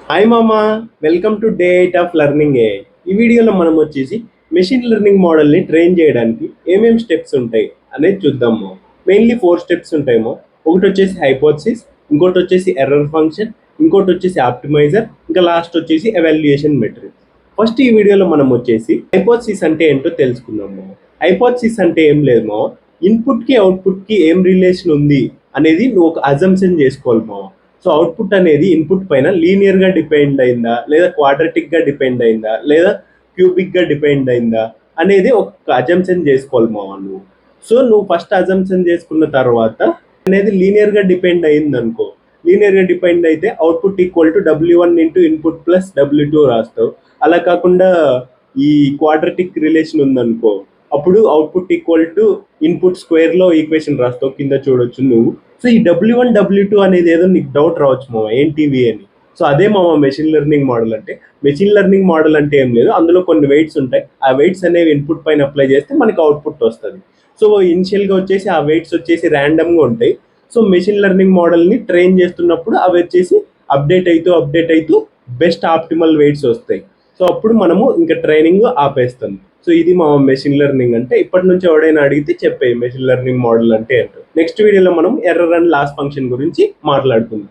Hi మామా, welcome to day 8 of learning a. ఈ వీడియోలో మనం వచ్చేసి మెషిన్ లెర్నింగ్ మోడల్ని ట్రైన్ చేయడానికి ఏమేమి స్టెప్స్ ఉంటాయి అనేది చూద్దాము. మెయిన్లీ 4 స్టెప్స్ ఉంటాయేమో. ఒకటి వచ్చేసి హైపోథసిస్, ఇంకోటి వచ్చేసి ఎర్రర్ ఫంక్షన్, ఇంకోటి వచ్చేసి ఆప్టిమైజర్, ఇంకా లాస్ట్ వచ్చేసి ఎవాల్యుయేషన్ మెట్రిక్. ఫస్ట్ ఈ వీడియోలో మనం వచ్చేసి హైపోథసిస్ అంటే ఏంటో తెలుసుకుందాము. హైపోథసిస్ అంటే ఏం లేదేమో, ఇన్పుట్కి అవుట్పుట్కి ఏం రిలేషన్ ఉంది అనేది నువ్వు ఒక అజంప్షన్ చేసుకోవాలి మామ. సో అవుట్పుట్ అనేది ఇన్పుట్ పైన లీనియర్ గా డిపెండ్ అయిందా, లేదా క్వాడ్రటిక్ గా డిపెండ్ అయిందా, లేదా క్యూబిక్ గా డిపెండ్ అయిందా అనేది ఒక అజంప్షన్ చేసుకోవాలి మావా నువ్వు. సో నువ్వు ఫస్ట్ అజంప్షన్ చేసుకున్న తర్వాత అనేది లీనియర్ గా డిపెండ్ అయింది అనుకో. లీనియర్ గా డిపెండ్ అయితే output equal to W1 into input plus W2 రాస్తావు. అలా కాకుండా ఈ క్వాడ్రటిక్ రిలేషన్ ఉందనుకో, అప్పుడు output equal to input square లో ఈక్వేషన్ రాస్తావు, కింద చూడొచ్చు నువ్వు. సో ఈ W1 W2 అనేది ఏదో నీకు డౌట్ రావచ్చు మామ, ఏంటివి అని. సో అదే మామ మెషిన్ లెర్నింగ్ మోడల్ అంటే. మెషిన్ లెర్నింగ్ మోడల్ అంటే ఏం లేదు, అందులో కొన్ని వెయిట్స్ ఉంటాయి. ఆ వెయిట్స్ అనేవి ఇన్పుట్ పైన అప్లై చేస్తే మనకి అవుట్పుట్ వస్తుంది. సో ఇనిషియల్గా వచ్చేసి ఆ వెయిట్స్ వచ్చేసి ర్యాండమ్గా ఉంటాయి. సో మెషిన్ లెర్నింగ్ మోడల్ని ట్రైన్ చేస్తున్నప్పుడు అవి వచ్చేసి అప్డేట్ అవుతూ బెస్ట్ ఆప్టిమల్ వెయిట్స్ వస్తాయి. సో అప్పుడు మనము ఇంకా ట్రైనింగ్ ఆపేస్తాం. సో ఇది మా మెషిన్ లెర్నింగ్ అంటే. ఇప్పటి నుంచి ఎవడైనా అడిగితే చెప్పే మెషిన్ లెర్నింగ్ మోడల్ అంటే ఏంటో. నెక్స్ట్ వీడియోలో మనం ఎర్రర్ అండ్ లాస్ ఫంక్షన్ గురించి మాట్లాడుకుందాం.